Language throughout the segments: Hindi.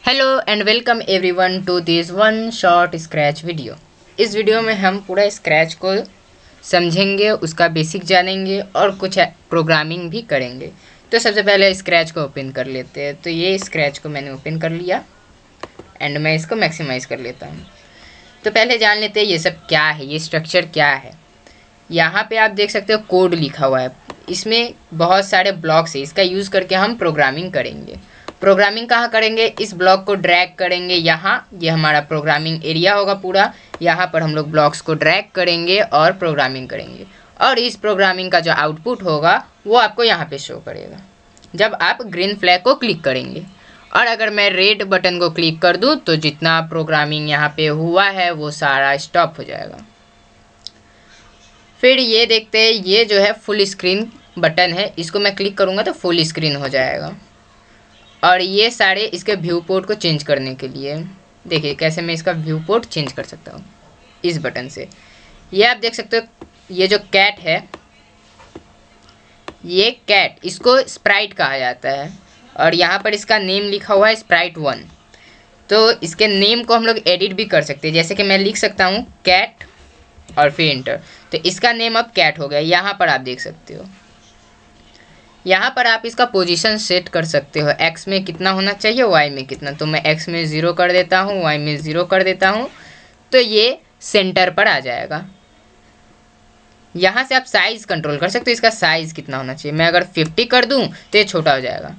Hello and welcome everyone to this one short Scratch video. इस वीडियो में हम पूरा स्क्रैच को समझेंगे, उसका बेसिक जानेंगे और कुछ प्रोग्रामिंग भी करेंगे। तो सबसे पहले स्क्रैच को ओपन कर लेते हैं। तो ये स्क्रैच को मैंने ओपन कर लिया एंड मैं इसको मैक्सिमाइज़ कर लेता हूँ। तो पहले जान लेते हैं ये सब क्या है, ये स्ट्रक्चर क्या है। यहाँ पे आप देख सकते हो कोड लिखा हुआ है, इसमें बहुत सारे ब्लॉक्स है। इसका यूज़ करके हम प्रोग्रामिंग करेंगे। प्रोग्रामिंग कहाँ करेंगे? इस ब्लॉक को ड्रैग करेंगे यहाँ, ये हमारा प्रोग्रामिंग एरिया होगा पूरा। यहाँ पर हम लोग ब्लॉक्स को ड्रैग करेंगे और प्रोग्रामिंग करेंगे, और इस प्रोग्रामिंग का जो आउटपुट होगा वो आपको यहाँ पे शो करेगा जब आप ग्रीन फ्लैग को क्लिक करेंगे। और अगर मैं रेड बटन को क्लिक कर दूँ तो जितना प्रोग्रामिंग यहाँ पे हुआ है वो सारा स्टॉप हो जाएगा। फिर ये देखते हैं, ये जो है फुल स्क्रीन बटन है, इसको मैं क्लिक करूँगा तो फुल स्क्रीन हो जाएगा। और ये सारे इसके व्यू पोर्ट को चेंज करने के लिए देखिए कैसे मैं इसका व्यू पोर्ट चेंज कर सकता हूँ इस बटन से। ये आप देख सकते हो, ये जो कैट है, ये कैट, इसको स्प्राइट कहा जाता है और यहाँ पर इसका नेम लिखा हुआ है sprite1। तो इसके नेम को हम लोग एडिट भी कर सकते हैं, जैसे कि मैं लिख सकता हूँ कैट और फिर इंटर, तो इसका नेम अब कैट हो गया। यहाँ पर आप देख सकते हो, यहाँ पर आप इसका पोजीशन सेट कर सकते हो, एक्स में कितना होना चाहिए, वाई में कितना। तो मैं एक्स में 0 कर देता हूँ, वाई में 0 कर देता हूँ, तो ये सेंटर पर आ जाएगा। यहाँ से आप साइज़ कंट्रोल कर सकते हो, इसका साइज़ कितना होना चाहिए। मैं अगर 50 कर दूँ तो ये छोटा हो जाएगा,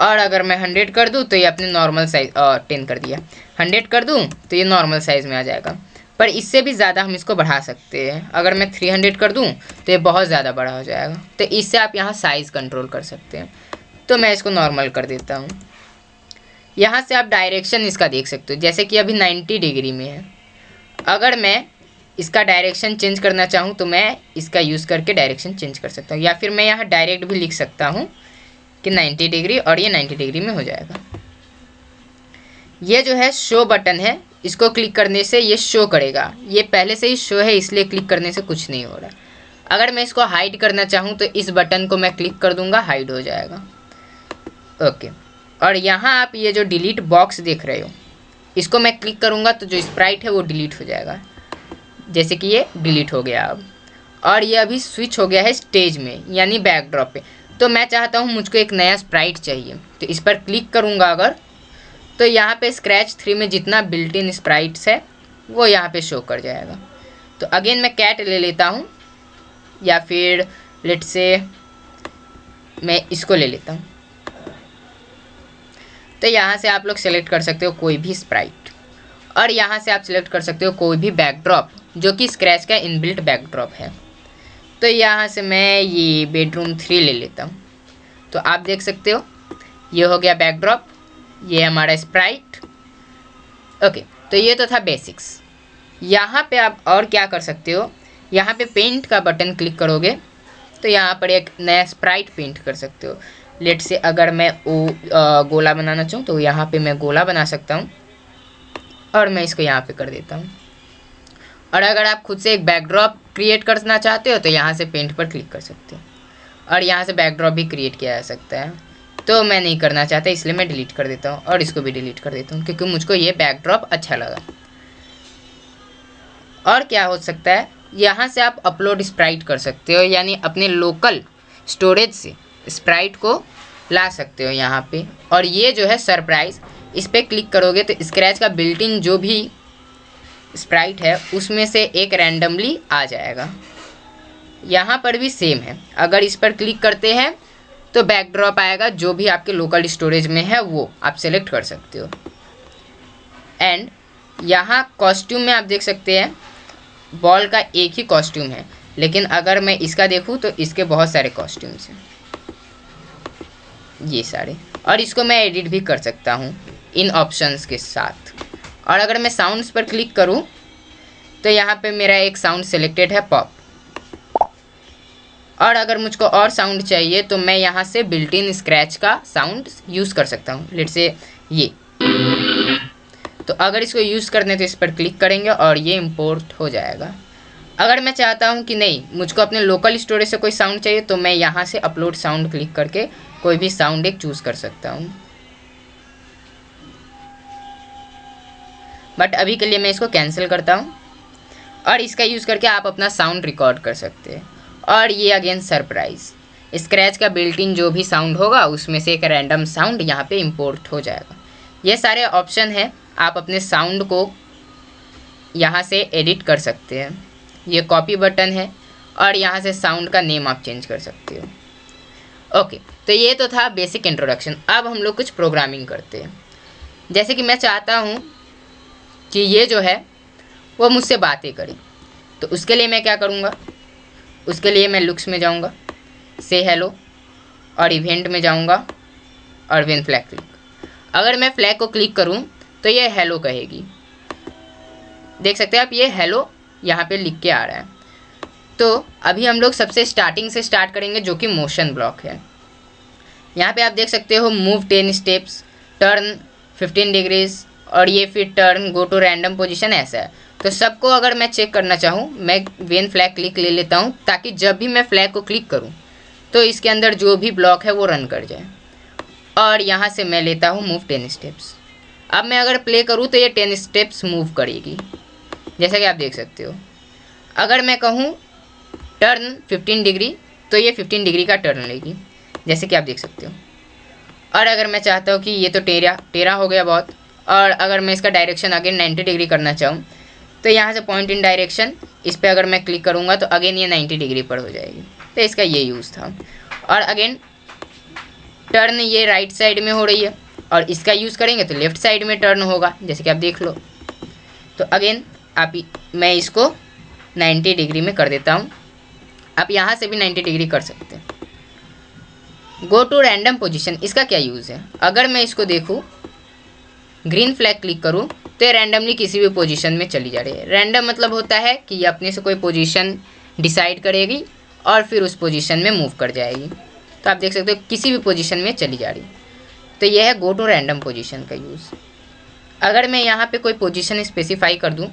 और अगर मैं 100 कर दूँ तो ये अपने नॉर्मल साइज, 10 कर दिया, 100 कर दूँ तो ये नॉर्मल साइज़ में आ जाएगा। पर इससे भी ज़्यादा हम इसको बढ़ा सकते हैं। अगर मैं 300 कर दूं तो ये बहुत ज़्यादा बड़ा हो जाएगा, तो इससे आप यहाँ साइज़ कंट्रोल कर सकते हैं। तो मैं इसको नॉर्मल कर देता हूँ। यहाँ से आप डायरेक्शन इसका देख सकते हो, जैसे कि अभी 90 डिग्री में है। अगर मैं इसका डायरेक्शन चेंज करना चाहूँ तो मैं इसका यूज़ करके डायरेक्शन चेंज कर सकता हूँ, या फिर मैं यहाँ डायरेक्ट भी लिख सकता हूँ कि 90 डिग्री, और ये 90 डिग्री में हो जाएगा। ये जो है शो बटन है, इसको क्लिक करने से ये शो करेगा। ये पहले से ही शो है, इसलिए क्लिक करने से कुछ नहीं हो रहा। अगर मैं इसको हाइड करना चाहूँ तो इस बटन को मैं क्लिक कर दूंगा, हाइड हो जाएगा। ओके, और यहाँ आप ये जो डिलीट बॉक्स देख रहे हो, इसको मैं क्लिक करूँगा तो जो स्प्राइट है वो डिलीट हो जाएगा, जैसे कि ये डिलीट हो गया अब। और ये अभी स्विच हो गया है स्टेज में, यानी बैकड्रॉप पे। तो मैं चाहता हूँ मुझको एक नया स्प्राइट चाहिए, तो इस पर क्लिक करूँगा अगर, तो यहाँ पे स्क्रैच 3 में जितना बिल्ट इन स्प्राइट्स है वो यहाँ पे शो कर जाएगा। तो अगेन मैं कैट ले लेता हूँ, या फिर लेट से मैं इसको ले लेता हूँ। तो यहाँ से आप लोग सेलेक्ट कर सकते हो कोई भी स्प्राइट, और यहाँ से आप सेलेक्ट कर सकते हो कोई भी बैकड्रॉप जो कि स्क्रैच का इनबिल्ट बैकड्रॉप है। तो यहाँ से मैं ये बेडरूम 3 ले लेता हूँ। तो आप देख सकते हो ये हो गया बैकड्रॉप, ये हमारा स्प्राइट। ओके, तो ये तो था बेसिक्स। यहाँ पे आप और क्या कर सकते हो, यहाँ पे पेंट का बटन क्लिक करोगे तो यहाँ पर एक नया स्प्राइट पेंट कर सकते हो। लेट से अगर मैं गोला बनाना चाहूँ तो यहाँ पे मैं गोला बना सकता हूँ, और मैं इसको यहाँ पे कर देता हूँ। और अगर आप खुद से एक बैकड्रॉप क्रिएट करना चाहते हो तो यहाँ से पेंट पर क्लिक कर सकते हो, और यहाँ से बैकड्रॉप भी क्रिएट किया जा सकता है। तो मैं नहीं करना चाहता, इसलिए मैं डिलीट कर देता हूँ, और इसको भी डिलीट कर देता हूँ क्योंकि मुझको ये बैकड्रॉप अच्छा लगा। और क्या हो सकता है, यहाँ से आप अपलोड स्प्राइट कर सकते हो, यानी अपने लोकल स्टोरेज से स्प्राइट को ला सकते हो यहाँ पे। और ये जो है सरप्राइज, इस पर क्लिक करोगे तो स्क्रैच का बिल्ट इन जो भी स्प्राइट है उसमें से एक रैंडमली आ जाएगा। यहाँ पर भी सेम है, अगर इस पर क्लिक करते हैं तो बैकड्रॉप आएगा, जो भी आपके लोकल स्टोरेज में है वो आप सेलेक्ट कर सकते हो। एंड यहाँ कॉस्ट्यूम में आप देख सकते हैं बॉल का एक ही कॉस्ट्यूम है, लेकिन अगर मैं इसका देखूँ तो इसके बहुत सारे कॉस्ट्यूम्स हैं, ये सारे। और इसको मैं एडिट भी कर सकता हूँ इन ऑप्शंस के साथ। और अगर मैं साउंड्स पर क्लिक करूँ तो यहाँ पे मेरा एक साउंड सेलेक्टेड है, पॉप। और अगर मुझको और साउंड चाहिए तो मैं यहाँ से बिल्ट इन स्क्रैच का साउंड यूज़ कर सकता हूँ, लेट से ये। तो अगर इसको यूज़ करने तो इस पर क्लिक करेंगे और ये इंपोर्ट हो जाएगा। अगर मैं चाहता हूँ कि नहीं, मुझको अपने लोकल स्टोरेज से कोई साउंड चाहिए, तो मैं यहाँ से अपलोड साउंड क्लिक करके कोई भी साउंड एक चूज़ कर सकता हूँ। बट अभी के लिए मैं इसको कैंसिल करता हूँ और इसका यूज़ करके आप अपना साउंड रिकॉर्ड कर सकते हैं। और ये अगेन सरप्राइज़, स्क्रैच का बिल्ट इन जो भी साउंड होगा उसमें से एक रैंडम साउंड यहाँ पे इंपोर्ट हो जाएगा। ये सारे ऑप्शन हैं, आप अपने साउंड को यहाँ से एडिट कर सकते हैं। ये कॉपी बटन है और यहाँ से साउंड का नेम आप चेंज कर सकते हो। ओके, तो ये तो था बेसिक इंट्रोडक्शन। अब हम लोग कुछ प्रोग्रामिंग करते हैं। जैसे कि मैं चाहता हूँ कि ये जो है वो मुझसे बातें करे, तो उसके लिए मैं क्या करूँगा, उसके लिए मैं लुक्स में जाऊँगा, से हेलो, और इवेंट में जाऊँगा और व्हेन फ्लैग क्लिक। अगर मैं फ्लैग को क्लिक करूँ तो ये हेलो कहेगी। देख सकते हैं आप, ये हेलो यहाँ पे लिख के आ रहा है। तो अभी हम लोग सबसे स्टार्टिंग से स्टार्ट करेंगे जो कि मोशन ब्लॉक है। यहाँ पे आप देख सकते हो मूव 10 स्टेप्स, टर्न 15 डिग्रीज, और ये फिर turn, go to random position, ऐसा है। तो सबको अगर मैं चेक करना चाहूँ, मैं व्हेन फ्लैग क्लिक ले लेता हूँ ताकि जब भी मैं फ्लैग को क्लिक करूँ तो इसके अंदर जो भी ब्लॉक है वो रन कर जाए। और यहाँ से मैं लेता हूँ मूव 10 स्टेप्स। अब मैं अगर प्ले करूँ तो ये 10 स्टेप्स मूव करेगी, जैसा कि आप देख सकते हो। अगर मैं कहूँ टर्न 15 डिग्री तो ये 15 डिग्री का टर्न लेगी, जैसे कि आप देख सकते हो। और अगर मैं चाहता हूँ कि ये तो टेढ़ा हो गया बहुत, और अगर मैं इसका डायरेक्शन अगेन 90 डिग्री करना चाहूँ तो यहाँ से पॉइंट इन डायरेक्शन, इस पर अगर मैं क्लिक करूँगा तो अगेन ये 90 डिग्री पर हो जाएगी। तो इसका ये यूज़ था। और अगेन टर्न ये राइट साइड में हो रही है और इसका यूज़ करेंगे तो लेफ़्ट साइड में टर्न होगा, जैसे कि आप देख लो। तो अगेन मैं इसको 90 डिग्री में कर देता हूँ। आप यहाँ से भी 90 डिग्री कर सकते हैं। गो टू रैंडम पोजीशन, इसका क्या यूज़ है, अगर मैं इसको देखूँ, ग्रीन फ्लैग क्लिक करूँ तो ये रैंडमली किसी भी पोजीशन में चली जा रही है। रैंडम मतलब होता है कि ये अपने से कोई पोजीशन डिसाइड करेगी और फिर उस पोजीशन में मूव कर जाएगी। तो आप देख सकते हो किसी भी पोजीशन में चली जा रही। तो यह है गो टू रैंडम पोजीशन का यूज़। अगर मैं यहाँ पे कोई पोजीशन स्पेसिफाई कर दूँ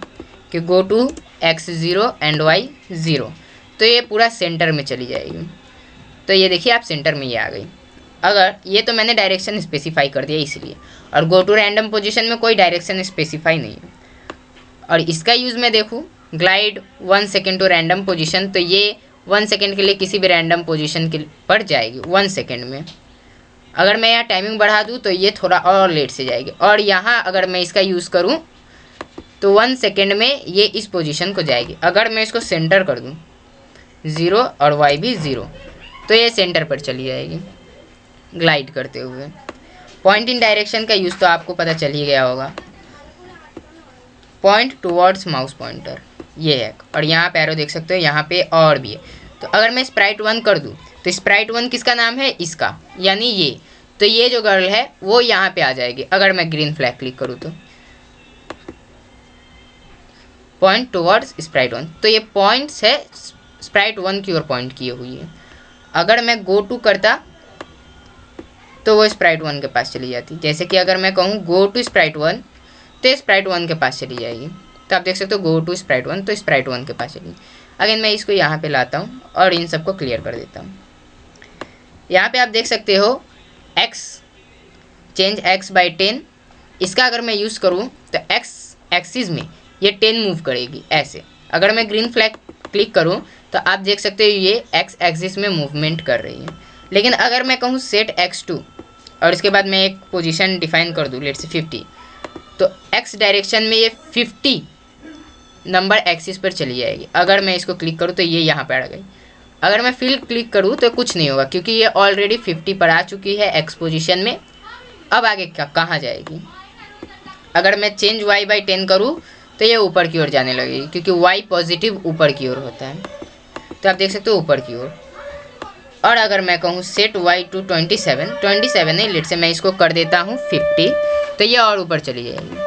कि go to x0 and y0, तो ये पूरा सेंटर में चली जाएगी। तो ये देखिए आप, सेंटर में ये आ गई। अगर ये तो मैंने डायरेक्शन स्पेसिफाई कर दिया इसलिए, और गो टू रैंडम पोजीशन में कोई डायरेक्शन स्पेसिफाई नहीं है। और इसका यूज़ मैं देखूँ, glide 1 second to random position, तो ये 1 सेकेंड के लिए किसी भी रैंडम पोजीशन के पर जाएगी 1 सेकेंड में। अगर मैं यहाँ टाइमिंग बढ़ा दूँ तो ये थोड़ा और लेट से जाएगी। और यहाँ अगर मैं इसका यूज़ करूँ तो 1 सेकेंड में ये इस पोजीशन को जाएगी। अगर मैं इसको सेंटर कर दूँ 0 और y भी 0, तो ये सेंटर पर चली जाएगी ग्लाइड करते हुए। पॉइंट इन डायरेक्शन का यूज़ तो आपको पता चल ही गया होगा, पॉइंट टुवर्ड्स माउस पॉइंटर, ये है। और यहाँ पे एरो देख सकते हो, यहाँ पे और भी है। तो अगर मैं स्प्राइट 1 कर दूँ तो स्प्राइट 1 किसका नाम है, इसका, यानी ये। तो ये जो गर्ल है वो यहाँ पे आ जाएगी। अगर मैं ग्रीन फ्लैग क्लिक करूँ तो पॉइंट टुवर्ड्स स्प्राइट 1, तो ये पॉइंट्स है स्प्राइट 1 की ओर पॉइंट किए हुई है। अगर मैं गो टू करता तो वो स्प्राइट 1 के पास चली जाती। जैसे कि अगर मैं कहूँ गो टू स्प्राइट 1 तो स्प्राइट 1 के पास चली जाएगी। तो आप देख सकते हो गो टू स्प्राइट 1, तो स्प्राइट 1 के पास चली। अगेन मैं इसको यहाँ पे लाता हूँ और इन सबको क्लियर कर देता हूँ। यहाँ पे आप देख सकते हो x, चेंज x बाई 10, इसका अगर मैं यूज़ करूँ तो x एक्सिस में ये 10 मूव करेगी ऐसे। अगर मैं ग्रीन फ्लैग क्लिक करूँ तो आप देख सकते हो ये x एक्सिस में मूवमेंट कर रही है। लेकिन अगर मैं कहूँ सेट x2 और इसके बाद मैं एक पोजीशन डिफाइन कर दूँ, लेट्स से 50, तो x डायरेक्शन में ये 50 नंबर एक्सिस पर चली जाएगी। अगर मैं इसको क्लिक करूँ तो ये यहाँ पर आ गई। अगर मैं फिर क्लिक करूँ तो कुछ नहीं होगा क्योंकि ये ऑलरेडी 50 पर आ चुकी है x पोजीशन में। अब आगे कहाँ जाएगी। अगर मैं चेंज y बाई 10 करूँ तो ये ऊपर की ओर जाने लगेगी क्योंकि y पॉजिटिव ऊपर की ओर होता है। तो आप देख सकते हो ऊपर की ओर। और अगर मैं कहूँ सेट y टू 27 नहीं, लेट से मैं इसको कर देता हूँ 50, तो ये और ऊपर चली जाएगी।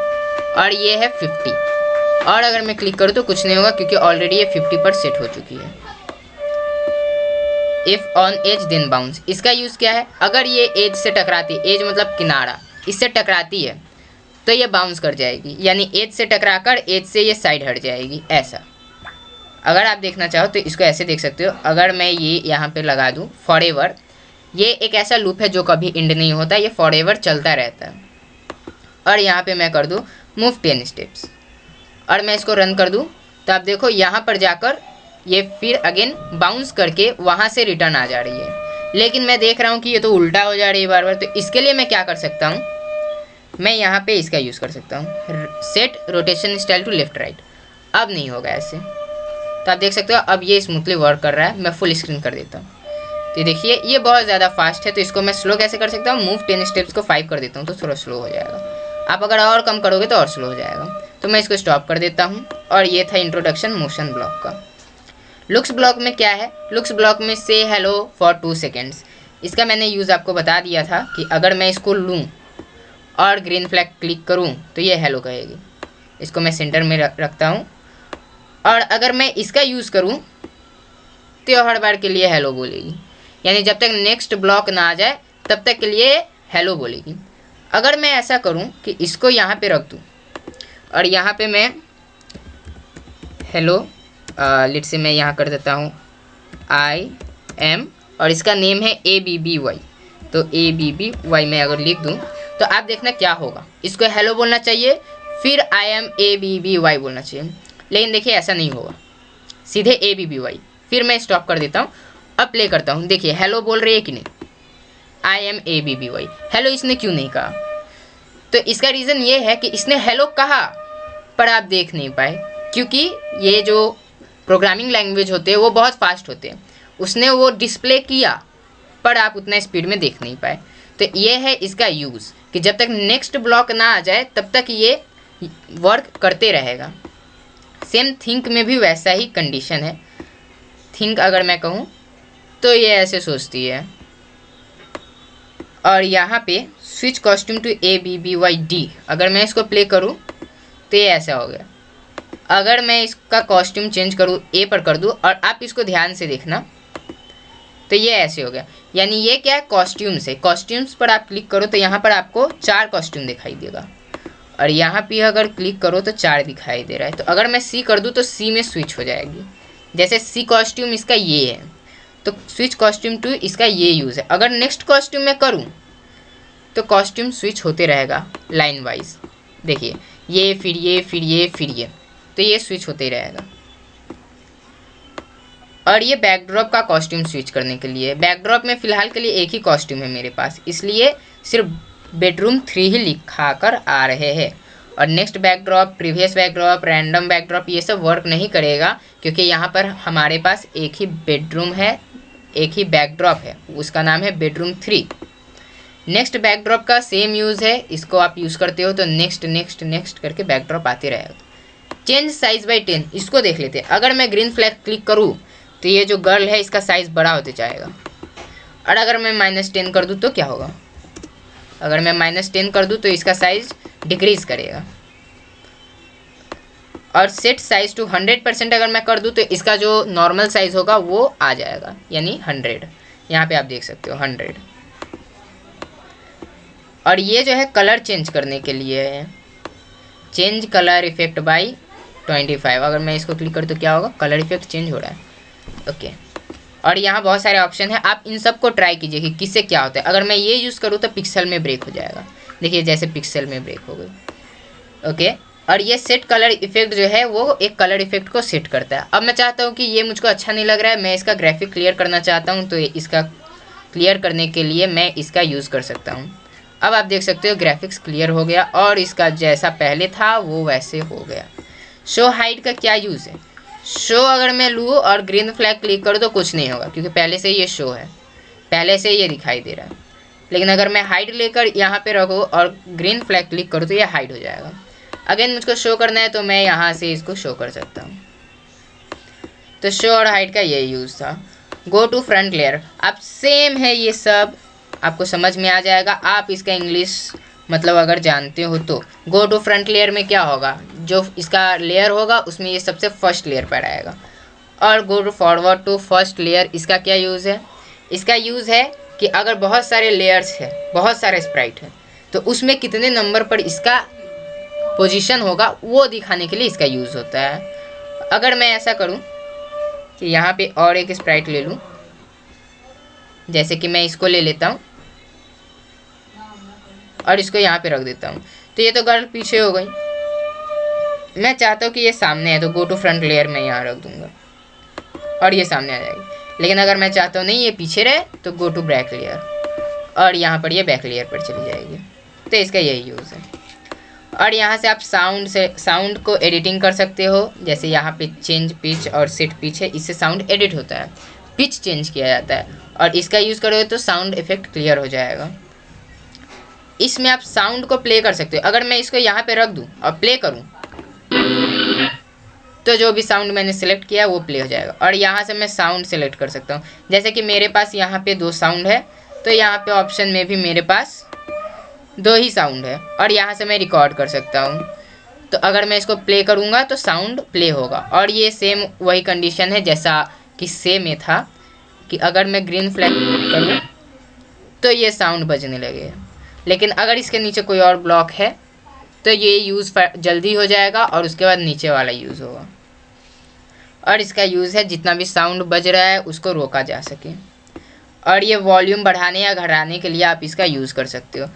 और ये है 50। और अगर मैं क्लिक करूँ तो कुछ नहीं होगा क्योंकि ऑलरेडी ये 50 पर सेट हो चुकी है। If on edge then bounce, इसका यूज़ क्या है, अगर ये एज से टकराती, एज मतलब किनारा, इससे टकराती है तो ये बाउंस कर जाएगी, यानी एज से टकराकर एज से ये साइड हट जाएगी ऐसा। अगर आप देखना चाहो तो इसको ऐसे देख सकते हो। अगर मैं ये यहाँ पे लगा दूँ फॉरएवर, ये एक ऐसा लूप है जो कभी एंड नहीं होता, ये फॉरएवर चलता रहता है। और यहाँ पे मैं कर दूँ मूव 10 स्टेप्स, और मैं इसको रन कर दूँ तो आप देखो यहाँ पर जाकर ये फिर अगेन बाउंस करके वहाँ से रिटर्न आ जा रही है। लेकिन मैं देख रहा हूँ कि ये तो उल्टा हो जा रही है बार बार, तो इसके लिए मैं क्या कर सकता हूँ, मैं यहाँ पे इसका यूज़ कर सकता हूँ, set rotation style to left right. अब नहीं होगा ऐसे, तो आप देख सकते हो अब ये स्मूथली वर्क कर रहा है। मैं फुल स्क्रीन कर देता हूँ तो देखिए ये बहुत ज़्यादा फास्ट है। तो इसको मैं स्लो कैसे कर सकता हूँ, मूव 10 स्टेप्स को 5 कर देता हूँ तो थोड़ा स्लो हो जाएगा। आप अगर और कम करोगे तो और स्लो हो जाएगा। तो मैं इसको स्टॉप कर देता हूँ। और ये था इंट्रोडक्शन मोशन ब्लॉक का। लुक्स ब्लॉक में क्या है, लुक्स ब्लॉक में से हेलो फॉर 2 सेकेंड्स, इसका मैंने यूज़ आपको बता दिया था कि अगर मैं इसको लूँ और ग्रीन फ्लैग क्लिक करूँ तो ये हेलो कहेगी। इसको मैं सेंटर में रखता हूँ, और अगर मैं इसका यूज़ करूँ तो हर बार के लिए हेलो बोलेगी, यानी जब तक नेक्स्ट ब्लॉक ना आ जाए तब तक के लिए हेलो बोलेगी। अगर मैं ऐसा करूं कि इसको यहाँ पे रख दूं और यहाँ पे मैं हेलो लिट से मैं यहाँ कर देता हूँ आई एम, और इसका नेम है ABBY, तो ABBY मैं अगर लिख दूं तो आप देखना क्या होगा। इसको हेलो बोलना चाहिए, फिर आई एम ABBY बोलना चाहिए, लेकिन देखिए ऐसा नहीं होगा, सीधे ABBY। फिर मैं स्टॉप कर देता हूँ, अब प्ले करता हूँ, देखिए हेलो बोल रही है कि नहीं, आई एम ABBY। हेलो इसने क्यों नहीं कहा, तो इसका रीज़न ये है कि इसने हेलो कहा पर आप देख नहीं पाए, क्योंकि ये जो प्रोग्रामिंग लैंग्वेज होते हैं वो बहुत फास्ट होते हैं। उसने वो डिस्प्ले किया पर आप उतना स्पीड में देख नहीं पाए। तो ये है इसका यूज़ कि जब तक नेक्स्ट ब्लॉक ना आ जाए तब तक ये वर्क करते रहेगा। सेम थिंक में भी वैसा ही कंडीशन है। थिंक अगर मैं कहूँ तो ये ऐसे सोचती है, और यहाँ पे स्विच कॉस्ट्यूम टू ABBYD, अगर मैं इसको प्ले करूँ तो ये ऐसा हो गया। अगर मैं इसका कॉस्ट्यूम चेंज करूँ A पर कर दूँ, और आप इसको ध्यान से देखना तो ये ऐसे हो गया। यानी ये क्या है, कॉस्ट्यूम्स है। कॉस्ट्यूम्स पर आप क्लिक करो तो यहाँ पर आपको 4 कॉस्ट्यूम दिखाई देगा, और यहाँ पे अगर क्लिक करो तो 4 दिखाई दे रहा है। तो अगर मैं C कर दूँ तो C में स्विच हो जाएगी। जैसे C कॉस्ट्यूम इसका ये है तो स्विच कॉस्ट्यूम टू इसका ये यूज़ है। अगर नेक्स्ट कॉस्ट्यूम में करूँ तो कॉस्ट्यूम स्विच होते रहेगा लाइन वाइज, देखिए ये फिर ये फिर ये फिर ये, तो ये स्विच होते ही रहेगा। और ये बैकड्रॉप का कॉस्ट्यूम स्विच करने के लिए, बैकड्रॉप में फ़िलहाल के लिए एक ही कॉस्ट्यूम है मेरे पास, इसलिए सिर्फ बेडरूम 3 ही लिखा कर आ रहे हैं। और next backdrop, previous backdrop, random backdrop ये सब वर्क नहीं करेगा, क्योंकि यहाँ पर हमारे पास एक ही बेडरूम है, एक ही बैकड्रॉप है, उसका नाम है बेडरूम 3। नेक्स्ट बैकड्रॉप का सेम यूज़ है, इसको आप यूज़ करते हो तो नेक्स्ट नेक्स्ट नेक्स्ट करके बैकड्रॉप आते रहेगा। चेंज साइज बाई 10, इसको देख लेते हैं। अगर मैं ग्रीन फ्लैग क्लिक करूँ तो ये जो गर्ल है इसका साइज़ बड़ा होते जाएगा, और अगर मैं -10 कर दूँ तो क्या होगा, अगर मैं -10 कर दूँ तो इसका साइज़ डिक्रीज़ करेगा। और सेट साइज टू 100% अगर मैं कर दूँ तो इसका जो नॉर्मल साइज़ होगा वो आ जाएगा, यानी 100। यहाँ पे आप देख सकते हो 100। और ये जो है कलर चेंज करने के लिए है, चेंज कलर इफेक्ट बाई 25। अगर मैं इसको क्लिक करूँ तो क्या होगा, कलर इफेक्ट चेंज हो रहा है। ओके, और यहाँ बहुत सारे ऑप्शन है, आप इन सब को ट्राई कीजिए कि किससे क्या होता है। अगर मैं ये यूज़ करूँ तो पिक्सल में ब्रेक हो जाएगा, देखिए जैसे पिक्सल में ब्रेक हो गई। ओके, और ये सेट कलर इफेक्ट जो है वो एक कलर इफेक्ट को सेट करता है। अब मैं चाहता हूँ कि ये मुझको अच्छा नहीं लग रहा है, मैं इसका ग्राफिक क्लियर करना चाहता हूँ, तो इसका क्लियर करने के लिए मैं इसका यूज़ कर सकता हूँ। अब आप देख सकते हो ग्राफिक्स क्लियर हो गया, और इसका जैसा पहले था वो वैसे हो गया। शो हाइड का क्या यूज़ है, शो अगर मैं लूँ और ग्रीन फ्लैग क्लिक करूँ तो कुछ नहीं होगा, क्योंकि पहले से ये शो है, पहले से ये दिखाई दे रहा है। लेकिन अगर मैं हाइड लेकर यहाँ पे रखूँ और ग्रीन फ्लैग क्लिक करूँ तो ये हाइड हो जाएगा। अगेन मुझको शो करना है तो मैं यहाँ से इसको शो कर सकता हूँ। तो शो और हाइड का ये यूज़ था। गो टू फ्रंट लेयर, आप सेम है, ये सब आपको समझ में आ जाएगा। आप इसका इंग्लिश मतलब अगर जानते हो तो। गो टू फ्रंट लेयर में क्या होगा, जो इसका लेयर होगा उसमें ये सबसे फर्स्ट लेयर पर आएगा। और go to forward to first layer, इसका क्या यूज़ है, इसका यूज़ है कि अगर बहुत सारे लेयर्स है, बहुत सारे स्प्राइट है, तो उसमें कितने नंबर पर इसका पोजीशन होगा वो दिखाने के लिए इसका यूज़ होता है। अगर मैं ऐसा करूं कि यहाँ पे और एक स्प्राइट ले लूं, जैसे कि मैं इसको ले लेता हूं और इसको यहाँ पे रख देता हूं, तो ये तो गर्ल पीछे हो गई। मैं चाहता हूँ कि ये सामने है तो गो टू फ्रंट लेयर में यहाँ रख दूंगा और ये सामने आ जाएगी। लेकिन अगर मैं चाहता हूँ नहीं ये पीछे रहे तो गो टू बैक लेयर और यहाँ पर ये बैक लेयर पर चली जाएगी। तो इसका यही यूज़ है। और यहाँ से आप साउंड को एडिटिंग कर सकते हो, जैसे यहाँ पे चेंज पिच और सेट पिच है, इससे साउंड एडिट होता है, पिच चेंज किया जाता है। और इसका यूज़ करोगे तो साउंड इफेक्ट क्लियर हो जाएगा। इसमें आप साउंड को प्ले कर सकते हो। अगर मैं इसको यहाँ पे रख दूँ और प्ले करूँ तो जो भी साउंड मैंने सेलेक्ट किया है वो प्ले हो जाएगा। और यहाँ से मैं साउंड सेलेक्ट कर सकता हूँ, जैसे कि मेरे पास यहाँ पे 2 साउंड है तो यहाँ पे ऑप्शन में भी मेरे पास 2 ही साउंड है और यहाँ से मैं रिकॉर्ड कर सकता हूँ। तो अगर मैं इसको प्ले करूँगा तो साउंड प्ले होगा। और ये सेम वही कंडीशन है जैसा कि सेम में था कि अगर मैं ग्रीन फ्लैग करूँ तो ये साउंड बजने लगे। लेकिन अगर इसके नीचे कोई और ब्लॉक है तो ये यूज़ जल्दी हो जाएगा और उसके बाद नीचे वाला यूज़ होगा। और इसका यूज़ है जितना भी साउंड बज रहा है उसको रोका जा सके। और ये वॉल्यूम बढ़ाने या घटाने के लिए आप इसका यूज़ कर सकते हो।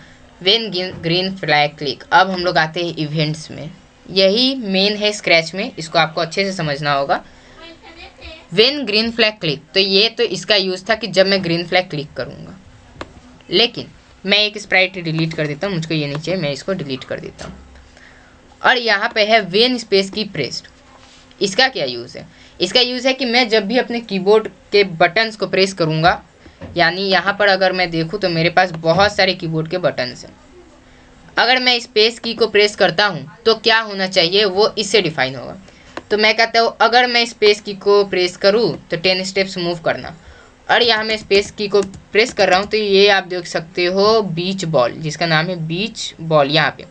When green flag click. अब हम लोग आते हैं इवेंट्स में, यही मेन है स्क्रैच में, इसको आपको अच्छे से समझना होगा। व्हेन ग्रीन फ्लैग क्लिक, तो ये तो इसका यूज़ था कि जब मैं ग्रीन फ्लैग क्लिक करूँगा। लेकिन मैं एक स्प्राइट डिलीट कर देता हूँ, मुझको ये नहीं चाहिए, मैं इसको डिलीट कर देता हूँ। और यहाँ पे है व्हेन स्पेस की प्रेस्ड। इसका क्या यूज़ है? इसका यूज़ है कि मैं जब भी अपने कीबोर्ड के बटन्स को प्रेस करूँगा, यानी यहाँ पर अगर मैं देखूँ तो मेरे पास बहुत सारे कीबोर्ड के बटन्स हैं। अगर मैं स्पेस की को प्रेस करता हूँ तो क्या होना चाहिए वो इससे डिफाइन होगा। तो मैं कहता हूँ अगर मैं स्पेस की को प्रेस करूँ तो 10 स्टेप्स मूव करना। और यहाँ मैं स्पेस की को प्रेस कर रहा हूँ तो ये आप देख सकते हो बीच बॉल, जिसका नाम है बीच बॉल, यहाँ पे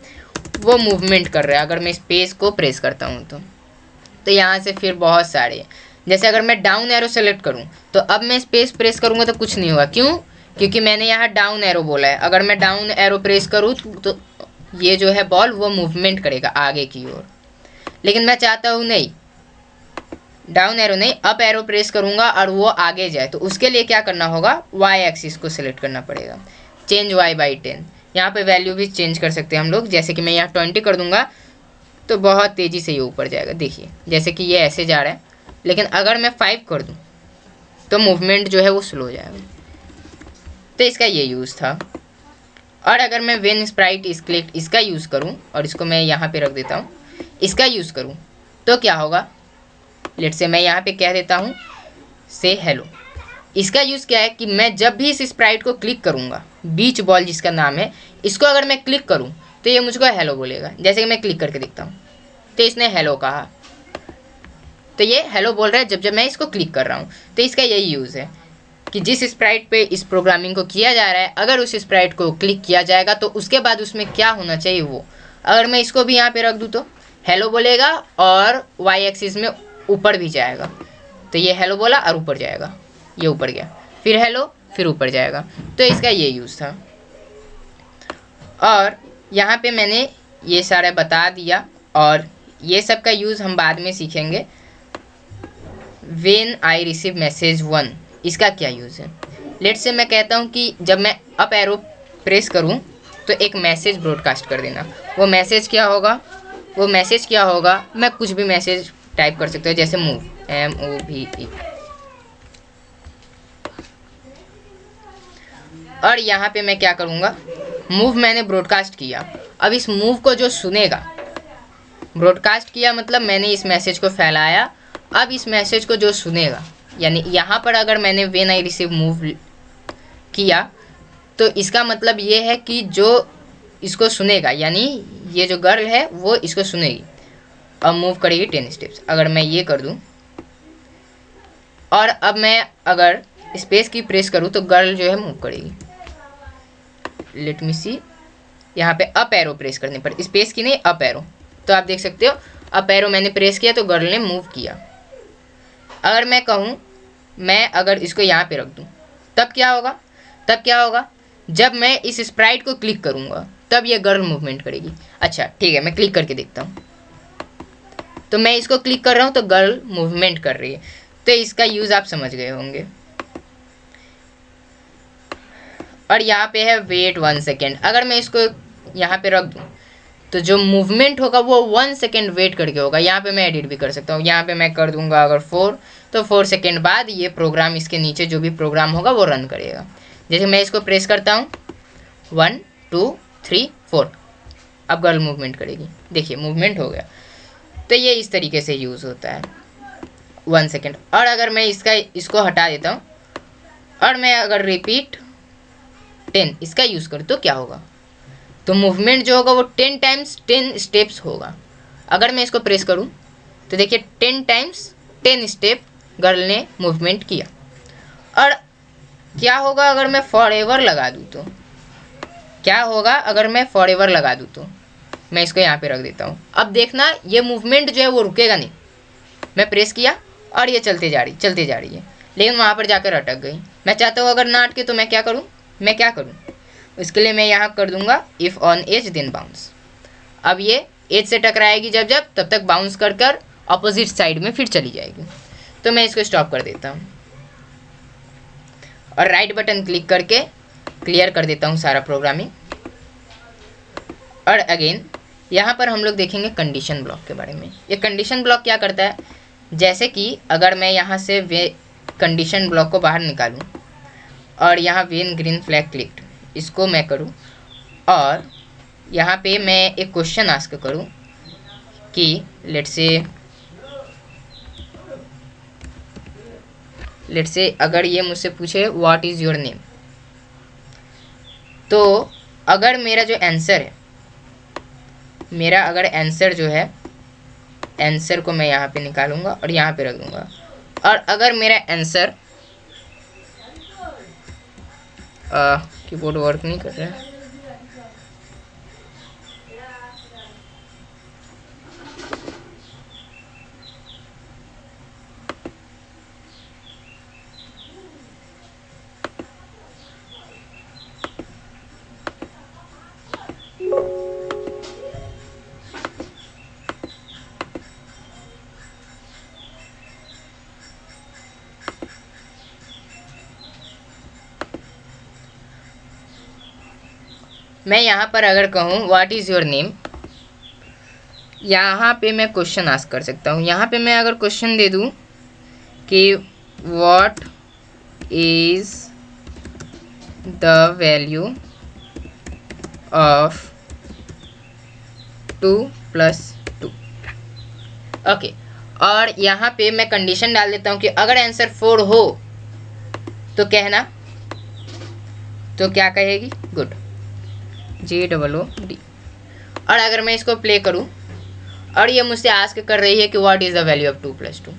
वो मूवमेंट कर रहा है अगर मैं स्पेस को प्रेस करता हूँ तो यहाँ से फिर बहुत सारे, जैसे अगर मैं डाउन एरो सेलेक्ट करूँ तो अब मैं स्पेस प्रेस करूँगा तो कुछ नहीं होगा। क्यों? क्योंकि मैंने यहाँ डाउन एरो बोला है। अगर मैं डाउन एरो प्रेस करूँ तो ये जो है बॉल वो मूवमेंट करेगा आगे की ओर। लेकिन मैं चाहता हूँ नहीं, डाउन एरो नहीं, अप एरो प्रेस करूँगा और वो आगे जाए, तो उसके लिए क्या करना होगा, वाई एक्सिस को सिलेक्ट करना पड़ेगा। चेंज वाई बाई 10, यहाँ पे वैल्यू भी चेंज कर सकते हैं हम लोग। जैसे कि मैं यहाँ 20 कर दूंगा तो बहुत तेज़ी से ये ऊपर जाएगा। देखिए जैसे कि ये ऐसे जा रहा है, लेकिन अगर मैं 5 कर दूँ तो मूवमेंट जो है वो स्लो हो जाएगा। तो इसका ये यूज़ था। और अगर मैं व्हेन स्प्राइट इज क्लिक्ड इसका यूज़ करूँ और इसको मैं यहाँ पे रख देता हूँ, इसका यूज़ करूँ तो क्या होगा, लेट से मैं यहाँ पे कह देता हूँ से हेलो। इसका यूज़ क्या है कि मैं जब भी इस स्प्राइट को क्लिक करूँगा, बीच बॉल जिसका नाम है, इसको अगर मैं क्लिक करूँ तो ये मुझको हेलो बोलेगा। जैसे कि मैं क्लिक करके देखता हूँ तो इसने हेलो कहा, तो ये हेलो बोल रहा है जब मैं इसको क्लिक कर रहा हूँ। तो इसका यही यूज़ है कि जिस स्प्राइट पे इस प्रोग्रामिंग को किया जा रहा है, अगर उस स्प्राइट को क्लिक किया जाएगा तो उसके बाद उसमें क्या होना चाहिए वो, अगर मैं इसको भी यहाँ पे रख दूँ तो हेलो बोलेगा और वाई एक्सिस में ऊपर भी जाएगा। तो ये हेलो बोला और ऊपर जाएगा, ये ऊपर गया, फिर हेलो, फिर ऊपर जाएगा। तो इसका ये यूज़ था। और यहाँ पे मैंने ये सारा बता दिया और ये सब का यूज़ हम बाद में सीखेंगे। व्हेन आई रिसीव मैसेज 1, इसका क्या यूज़ है। लेट से मैं कहता हूँ कि जब मैं अप एरो प्रेस करूँ तो एक मैसेज ब्रॉडकास्ट कर देना। वो मैसेज क्या होगा, मैं कुछ भी मैसेज टाइप कर सकते हो, जैसे मूव, MOVE। और यहाँ पे मैं क्या करूँगा, मूव मैंने ब्रॉडकास्ट किया। अब इस मूव को जो सुनेगा, ब्रॉडकास्ट किया मतलब मैंने इस मैसेज को फैलाया, अब इस मैसेज को जो सुनेगा, यानी यहाँ पर अगर मैंने व्हेन आई रिसीव मूव किया तो इसका मतलब ये है कि जो इसको सुनेगा, यानी ये जो गर्ल है वो इसको सुनेगी और मूव करेगी 10 स्टेप्स। अगर मैं ये कर दूँ और अब मैं अगर स्पेस की प्रेस करूँ तो गर्ल जो है मूव करेगी। लेट मी सी, यहाँ पे अप एरो प्रेस करने पर, स्पेस की नहीं अप एरो, तो आप देख सकते हो अप एरो मैंने प्रेस किया तो गर्ल ने मूव किया। अगर मैं कहूँ, मैं अगर इसको यहाँ पे रख दूँ तब क्या होगा, जब मैं इस स्प्राइट को क्लिक करूँगा तब ये गर्ल मूवमेंट करेगी। अच्छा ठीक है, मैं क्लिक करके देखता हूँ, तो मैं इसको क्लिक कर रहा हूँ तो गर्ल मूवमेंट कर रही है। तो इसका यूज़ आप समझ गए होंगे। और यहाँ पे है वेट 1 सेकेंड, अगर मैं इसको यहाँ पे रख दूँ तो जो मूवमेंट होगा वो 1 सेकेंड वेट करके होगा। यहाँ पे मैं एडिट भी कर सकता हूँ, यहाँ पे मैं कर दूंगा अगर 4, तो 4 सेकेंड बाद ये प्रोग्राम इसके नीचे जो भी प्रोग्राम होगा वो रन करेगा। जैसे मैं इसको प्रेस करता हूँ 1 2 3 4, अब गर्ल मूवमेंट करेगी, देखिए मूवमेंट हो गया। तो ये इस तरीके से यूज़ होता है 1 सेकेंड। और अगर मैं इसको हटा देता हूँ और मैं अगर रिपीट 10 इसका यूज़ करूँ तो क्या होगा, तो मूवमेंट जो होगा वो 10 टाइम्स 10 स्टेप्स होगा। अगर मैं इसको प्रेस करूँ तो देखिए 10 टाइम्स 10 स्टेप गर्ल ने मूवमेंट किया। और क्या होगा अगर मैं फॉरएवर लगा दूँ तो, क्या होगा अगर मैं फॉरएवर लगा दूँ तो, मैं इसको यहाँ पे रख देता हूँ। अब देखना ये मूवमेंट जो है वो रुकेगा नहीं, मैं प्रेस किया और ये चलते जा रही है, लेकिन वहाँ पर जाकर अटक गई। मैं चाहता हूँ अगर ना अटके तो मैं क्या करूँ, इसके लिए मैं यहाँ कर दूंगा if on edge then bounce. अब ये एज से टकराएगी जब तब तक बाउंस कर अपोजिट साइड में फिर चली जाएगी। तो मैं इसको स्टॉप कर देता हूँ और राइट बटन क्लिक करके क्लियर कर देता हूँ सारा प्रोग्रामिंग। और अगेन यहाँ पर हम लोग देखेंगे कंडीशन ब्लॉक के बारे में। ये कंडीशन ब्लॉक क्या करता है, जैसे कि अगर मैं यहाँ से वे कंडीशन ब्लॉक को बाहर निकालूँ और यहाँ वेन ग्रीन फ्लैग क्लिक्ड इसको मैं करूँ और यहाँ पे मैं एक क्वेश्चन आस्क करूँ कि लेट्स से अगर ये मुझसे पूछे व्हाट इज़ योर नेम, तो अगर मेरा जो आंसर है, मेरा अगर आंसर जो है, आंसर को मैं यहाँ पे निकालूंगा और यहाँ पे रख दूंगा। और अगर मेरा आंसर कीबोर्ड वर्क नहीं कर रहा है, मैं यहाँ पर अगर कहूँ व्हाट इज़ योर नेम, यहाँ पे मैं क्वेश्चन आस्क कर सकता हूँ। यहाँ पे मैं अगर क्वेश्चन दे दूँ कि what is the value of 2 + 2, okay. और यहाँ पे मैं कंडीशन डाल देता हूँ कि अगर आंसर 4 हो तो कहना, तो क्या कहेगी, गुड, GOOD। और अगर मैं इसको प्ले करूं और ये मुझसे आस्क कर रही है कि what is the value of 2 + 2,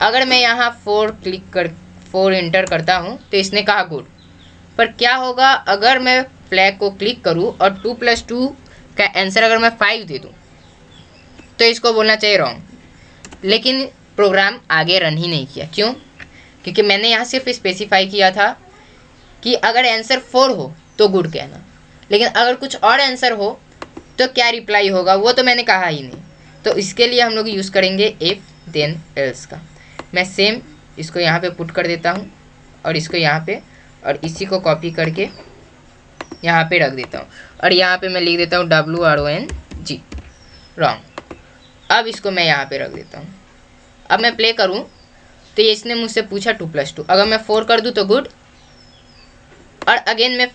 अगर मैं यहाँ 4 इंटर करता हूँ तो इसने कहा गुड। पर क्या होगा अगर मैं फ्लैग को क्लिक करूँ और 2 + 2 का आंसर अगर मैं 5 दे दूँ तो इसको बोलना चाहिए रॉन्ग, लेकिन प्रोग्राम आगे रन ही नहीं किया। क्यों, क्योंकि मैंने यहाँ सिर्फ स्पेसिफाई किया था कि अगर आंसर 4 हो तो गुड कहना, लेकिन अगर कुछ और आंसर हो तो क्या रिप्लाई होगा वो तो मैंने कहा ही नहीं। तो इसके लिए हम लोग यूज़ करेंगे इफ़ देन एल्स का। मैं सेम इसको यहाँ पे पुट कर देता हूँ और इसको यहाँ पे, और इसी को कॉपी करके यहाँ पे रख देता हूँ और यहाँ पे मैं लिख देता हूँ WRONG, रॉन्ग। अब इसको मैं यहाँ पे रख देता हूँ। अब मैं प्ले करूँ तो ये इसने मुझसे पूछा 2 + 2, अगर मैं 4 कर दूँ तो गुड, और अगेन मैं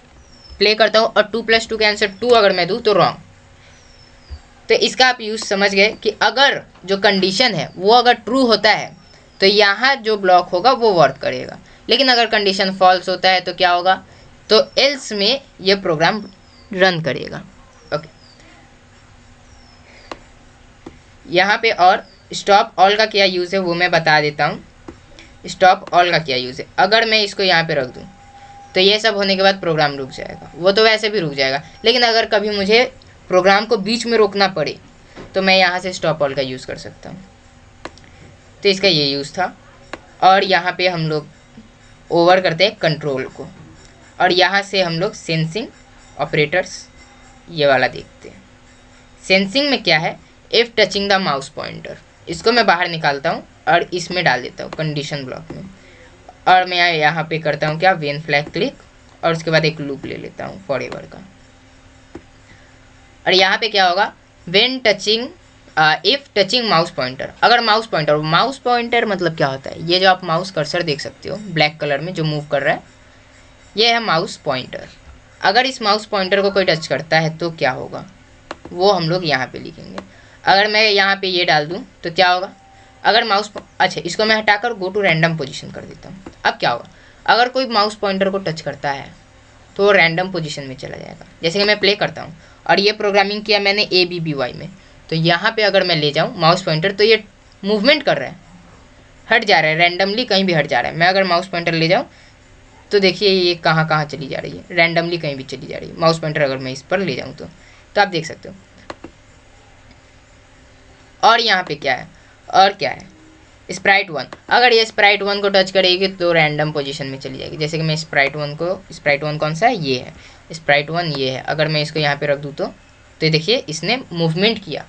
प्ले करता हूँ और 2 + 2 का आंसर 2 अगर मैं दूँ तो रॉन्ग। तो इसका आप यूज़ समझ गए कि अगर जो कंडीशन है वो अगर ट्रू होता है तो यहाँ जो ब्लॉक होगा वो वर्क करेगा, लेकिन अगर कंडीशन फॉल्स होता है तो क्या होगा, तो एल्स में ये प्रोग्राम रन करेगा। ओके, यहाँ पे और स्टॉप ऑल का क्या यूज़ है वो मैं बता देता हूँ। स्टॉप ऑल का क्या यूज़ है, अगर मैं इसको यहाँ पे रख दूँ तो ये सब होने के बाद प्रोग्राम रुक जाएगा, वो तो वैसे भी रुक जाएगा, लेकिन अगर कभी मुझे प्रोग्राम को बीच में रोकना पड़े तो मैं यहाँ से स्टॉप ऑल का यूज़ कर सकता हूँ। तो इसका ये यूज़ था। और यहाँ पे हम लोग ओवर करते हैं कंट्रोल को, और यहाँ से हम लोग सेंसिंग ऑपरेटर्स ये वाला देखते हैं। सेंसिंग में क्या है, if touching the mouse pointer, इसको मैं बाहर निकालता हूँ और इसमें डाल देता हूँ कंडीशन ब्लॉक में, और मैं यहाँ पे करता हूँ क्या, वेन फ्लैग क्लिक, और उसके बाद एक लूप ले लेता हूँ फॉरएवर का। और यहाँ पे क्या होगा, when touching if touching mouse pointer, अगर माउस पॉइंटर मतलब क्या होता है, ये जो आप माउस कर्सर देख सकते हो ब्लैक कलर में जो मूव कर रहा है, ये है माउस पॉइंटर। अगर इस माउस पॉइंटर को कोई टच करता है तो क्या होगा, वो हम लोग यहाँ पे लिखेंगे। अगर मैं यहाँ पे ये डाल दूँ तो क्या होगा, अगर माउस, अच्छा इसको मैं हटाकर गो टू रैंडम पोजीशन कर देता हूँ। अब क्या होगा, अगर कोई माउस पॉइंटर को टच करता है तो वो रैंडम पोजीशन में चला जाएगा। जैसे कि मैं प्ले करता हूँ और ये प्रोग्रामिंग किया मैंने ABBY में, तो यहाँ पे अगर मैं ले जाऊँ माउस पॉइंटर तो ये मूवमेंट कर रहा है, हट जा रहा है, रैंडमली कहीं भी हट जा रहा है। मैं अगर माउस पॉइंटर ले जाऊँ तो देखिए ये कहाँ कहाँ चली जा रही है, रैंडमली कहीं भी चली जा रही है। माउस पॉइंटर अगर मैं इस पर ले जाऊँ तो आप देख सकते हो। और यहाँ पे क्या है, और क्या है, स्प्राइट 1, अगर ये स्प्राइट 1 को टच करेगी तो रैंडम पोजीशन में चली जाएगी। जैसे कि मैं स्प्राइट 1 कौन सा है, ये है स्प्राइट 1, ये है। अगर मैं इसको यहाँ पे रख दूँ तो ये देखिए इसने मूवमेंट किया।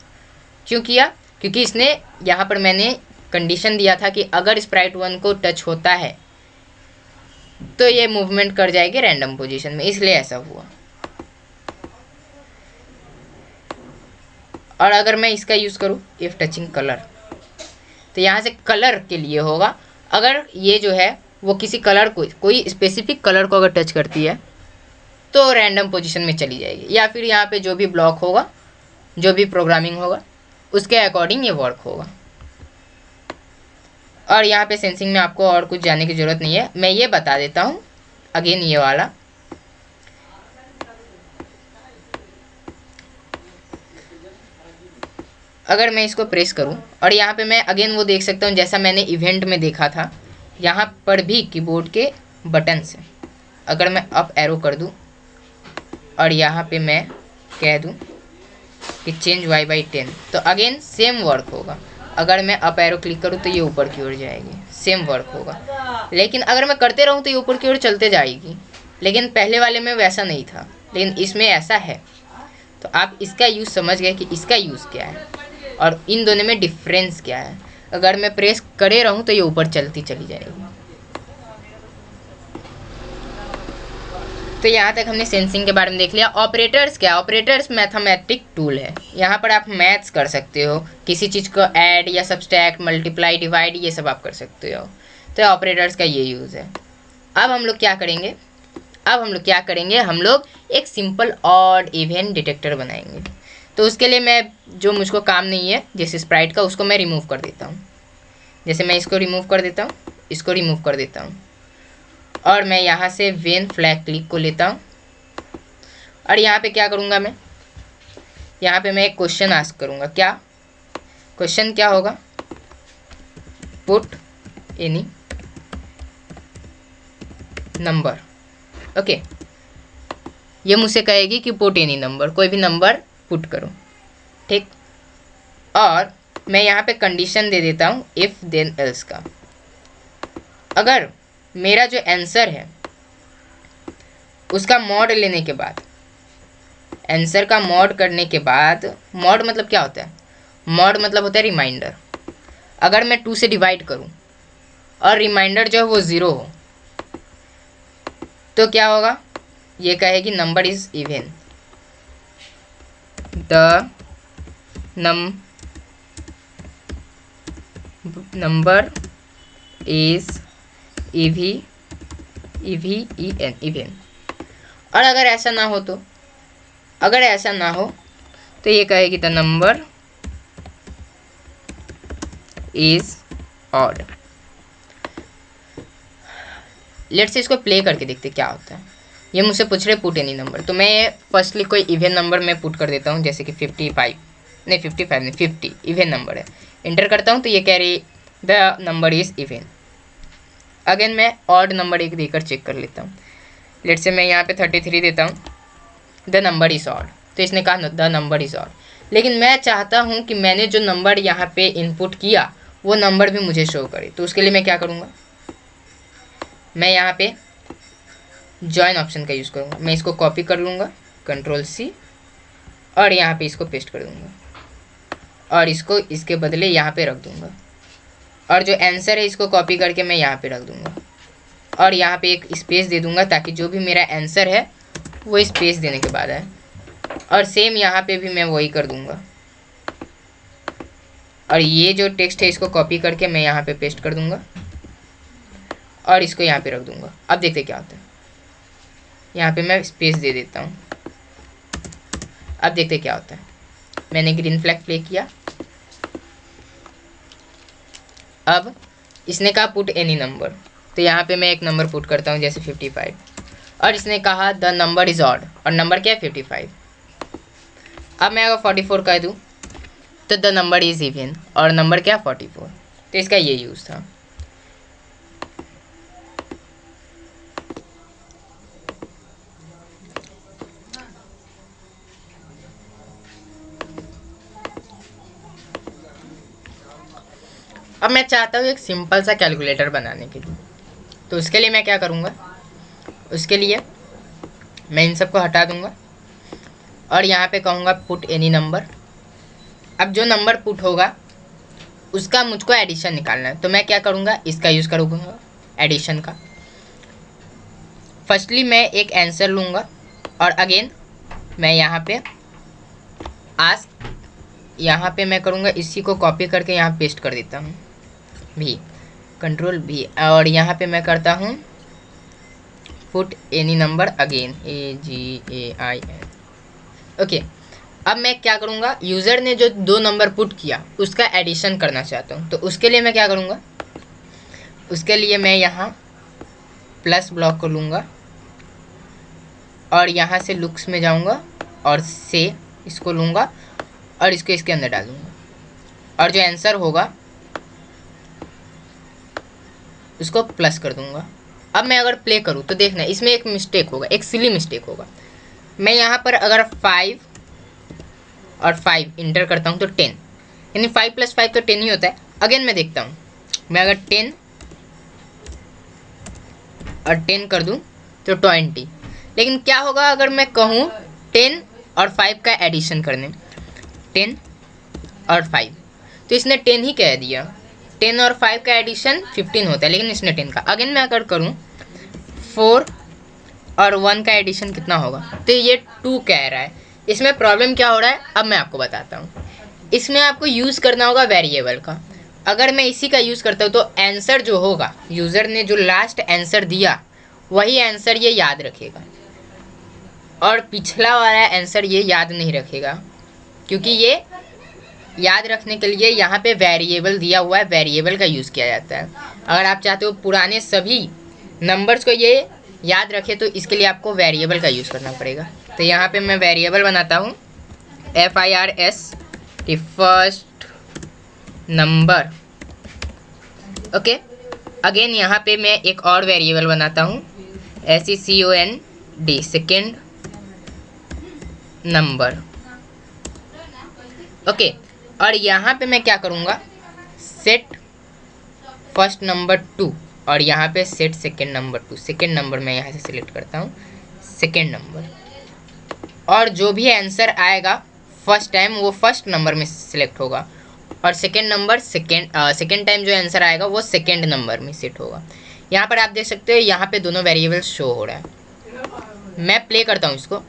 क्यों किया, क्योंकि इसने यहाँ पर मैंने कंडीशन दिया था कि अगर स्प्राइट 1 को टच होता है तो ये मूवमेंट कर जाएगी रैंडम पोजीशन में, इसलिए ऐसा हुआ। और अगर मैं इसका यूज़ करूँ इफ टचिंग कलर, तो यहाँ से कलर के लिए होगा, अगर ये जो है वो किसी कलर को, कोई स्पेसिफिक कलर को अगर टच करती है तो रैंडम पोजीशन में चली जाएगी, या फिर यहाँ पे जो भी ब्लॉक होगा, जो भी प्रोग्रामिंग होगा उसके अकॉर्डिंग ये वर्क होगा। और यहाँ पे सेंसिंग में आपको और कुछ जानने की ज़रूरत नहीं है, मैं ये बता देता हूँ अगेन ये वाला। अगर मैं इसको प्रेस करूं और यहाँ पे मैं अगेन वो देख सकता हूँ जैसा मैंने इवेंट में देखा था, यहाँ पर भी कीबोर्ड के बटन से अगर मैं अप एरो कर दूं और यहाँ पे मैं कह दूं कि चेंज y/10 तो अगेन सेम वर्क होगा। अगर मैं अप एरो क्लिक करूँ तो ये ऊपर की ओर जाएगी, सेम वर्क होगा। लेकिन अगर मैं करते रहूँ तो ये ऊपर की ओर चलते जाएगी, लेकिन पहले वाले में वैसा नहीं था, लेकिन इसमें ऐसा है। तो आप इसका यूज़ समझ गए कि इसका यूज़ क्या है और इन दोनों में डिफरेंस क्या है। अगर मैं प्रेस करे रहूँ तो ये ऊपर चलती चली जाएगी। तो यहाँ तक हमने सेंसिंग के बारे में देख लिया। ऑपरेटर्स क्या, ऑपरेटर्स मैथमेटिक टूल है। यहाँ पर आप मैथ्स कर सकते हो, किसी चीज़ को ऐड या सब्सट्रैक्ट, मल्टीप्लाई, डिवाइड, ये सब आप कर सकते हो। तो ऑपरेटर्स का ये यूज़ है। अब हम लोग क्या करेंगे, हम लोग एक सिंपल ऑड इवन डिटेक्टर बनाएंगे। तो उसके लिए मैं, जो मुझको काम नहीं है जैसे स्प्राइट का, उसको मैं रिमूव कर देता हूँ। जैसे मैं इसको रिमूव कर देता हूँ, इसको रिमूव कर देता हूँ, और मैं यहाँ से वेन फ्लैग क्लिक को लेता हूँ। और यहाँ पे क्या करूँगा मैं, यहाँ पे मैं एक क्वेश्चन आस्क करूँगा। क्या क्वेश्चन क्या होगा, पुट एनी नंबर। ओके, ये मुझसे कहेगी कि पुट एनी नंबर, कोई भी नंबर पुट करो, ठीक। और मैं यहाँ पे कंडीशन दे देता हूँ इफ़ देन एल्स का। अगर मेरा जो आंसर है उसका मॉड लेने के बाद, आंसर का मॉड करने के बाद, मॉड मतलब क्या होता है, मॉड मतलब होता है रिमाइंडर। अगर मैं 2 से डिवाइड करूँ और रिमाइंडर जो है वो 0 हो तो क्या होगा, ये कहेगी number is even, the number is even. और अगर ऐसा ना हो तो, अगर ऐसा ना हो तो ये कहेगी the number is odd. Let's say इसको प्ले करके देखते क्या होता है। ये मुझसे पूछ रहे पुट एनी नंबर, तो मैं फर्स्टली कोई इवन नंबर मैं पुट कर देता हूँ, जैसे कि 55 नहीं 55 नहीं 50 इवन नंबर है। इंटर करता हूँ तो ये कह रही the number is even. Again मैं ऑड नंबर एक देकर चेक कर लेता हूँ। लेट्स से मैं यहाँ पे 33 देता हूँ, द नंबर इज ऑड, तो इसने कहा द नंबर इज ऑड। लेकिन मैं चाहता हूँ कि मैंने जो नंबर यहाँ पे इनपुट किया वो नंबर भी मुझे शो करे। तो उसके लिए मैं क्या करूँगा, मैं यहाँ पे जॉइन ऑप्शन का यूज़ करूँगा। मैं इसको कॉपी कर लूँगा, Ctrl+C, और यहाँ पे इसको पेस्ट कर दूँगा और इसको इसके बदले यहाँ पे रख दूँगा। और जो आंसर है इसको कॉपी करके मैं यहाँ पे रख दूँगा और यहाँ पे एक स्पेस दे दूँगा ताकि जो भी मेरा आंसर है वो स्पेस देने के बाद है। और सेम यहाँ पे भी मैं वही कर दूँगा, और ये जो टेक्स्ट है इसको कॉपी करके मैं यहाँ पे पेस्ट कर दूंगा और इसको यहाँ पे रख दूंगा। अब देखते क्या होता है। यहाँ पे मैं स्पेस दे देता हूँ। अब देखते क्या होता है। मैंने ग्रीन फ्लैग प्ले किया। अब इसने कहा पुट एनी नंबर, तो यहाँ पे मैं एक नंबर पुट करता हूँ जैसे 55, और इसने कहा द नंबर इज ऑड, और नंबर क्या है 55। अब मैं अगर 44 कह दूँ तो द नंबर इज इवन, और नंबर क्या 44। तो इसका ये यूज़ था। अब मैं चाहता हूँ एक सिंपल सा कैलकुलेटर बनाने के लिए, तो उसके लिए मैं क्या करूँगा, उसके लिए मैं इन सबको हटा दूँगा और यहाँ पे कहूँगा पुट एनी नंबर। अब जो नंबर पुट होगा उसका मुझको एडिशन निकालना है, तो मैं क्या करूँगा, इसका यूज़ करूँगा एडिशन का। फर्स्टली मैं एक आंसर लूँगा और अगेन मैं यहाँ पे आस्क, यहाँ पे मैं करूँगा इसी को कॉपी करके यहाँ पेस्ट कर देता हूँ भी, कंट्रोल भी, और यहाँ पे मैं करता हूँ put any number again AGAIN। Okay, अब मैं क्या करूँगा, यूज़र ने जो 2 नंबर पुट किया उसका एडिशन करना चाहता हूँ, तो उसके लिए मैं क्या करूँगा, उसके लिए मैं यहाँ प्लस ब्लॉक को लूँगा और यहाँ से लुक्स में जाऊँगा और से इसको लूँगा और इसको इसके अंदर डालूँगा, और जो आंसर होगा उसको प्लस कर दूँगा। अब मैं अगर प्ले करूँ तो देखना इसमें एक मिस्टेक होगा, एक सिली मिस्टेक होगा। मैं यहाँ पर अगर 5 और 5 इंटर करता हूँ तो 10, यानी 5 + 5 तो 10 ही होता है। अगेन मैं देखता हूँ, मैं अगर 10 और 10 कर दूँ तो 20, लेकिन क्या होगा अगर मैं कहूँ 10 और 5 का एडिशन करने, 10 और 5, तो इसने 10 ही कह दिया। 10 और 5 का एडिशन 15 होता है, लेकिन इसने 10 का। अगेन मैं अगर करूँ 4 और 1 का एडिशन कितना होगा, तो ये 2 कह रहा है। इसमें प्रॉब्लम क्या हो रहा है, अब मैं आपको बताता हूँ। इसमें आपको यूज़ करना होगा वेरिएबल का। अगर मैं इसी का यूज़ करता हूँ तो आंसर जो होगा, यूज़र ने जो लास्ट आंसर दिया वही आंसर ये याद रखेगा, और पिछला वाला आंसर ये याद नहीं रखेगा, क्योंकि ये याद रखने के लिए यहाँ पे वेरिएबल दिया हुआ है, वेरिएबल का यूज़ किया जाता है। अगर आप चाहते हो पुराने सभी नंबर्स को ये याद रखे तो इसके लिए आपको वेरिएबल का यूज़ करना पड़ेगा। तो यहाँ पे मैं वेरिएबल बनाता हूँ FIRS, first number. Okay, again यहाँ पे मैं एक और वेरिएबल बनाता हूँ SECOND, सेकेंड नंबर। ओके, और यहाँ पे मैं क्या करूँगा, सेट फर्स्ट नंबर 2, और यहाँ पे set second number 2। Second number मैं यहाँ से सिलेक्ट करता हूँ, सेकेंड नंबर, और जो भी आंसर आएगा फर्स्ट टाइम वो फर्स्ट नंबर में सिलेक्ट होगा, और सेकेंड नंबर सेकेंड टाइम जो आंसर आएगा वो सेकेंड नंबर में सेट होगा। यहाँ पर आप देख सकते हो यहाँ पे दोनों वेरिएबल शो हो रहा है। मैं प्ले करता हूँ इसको,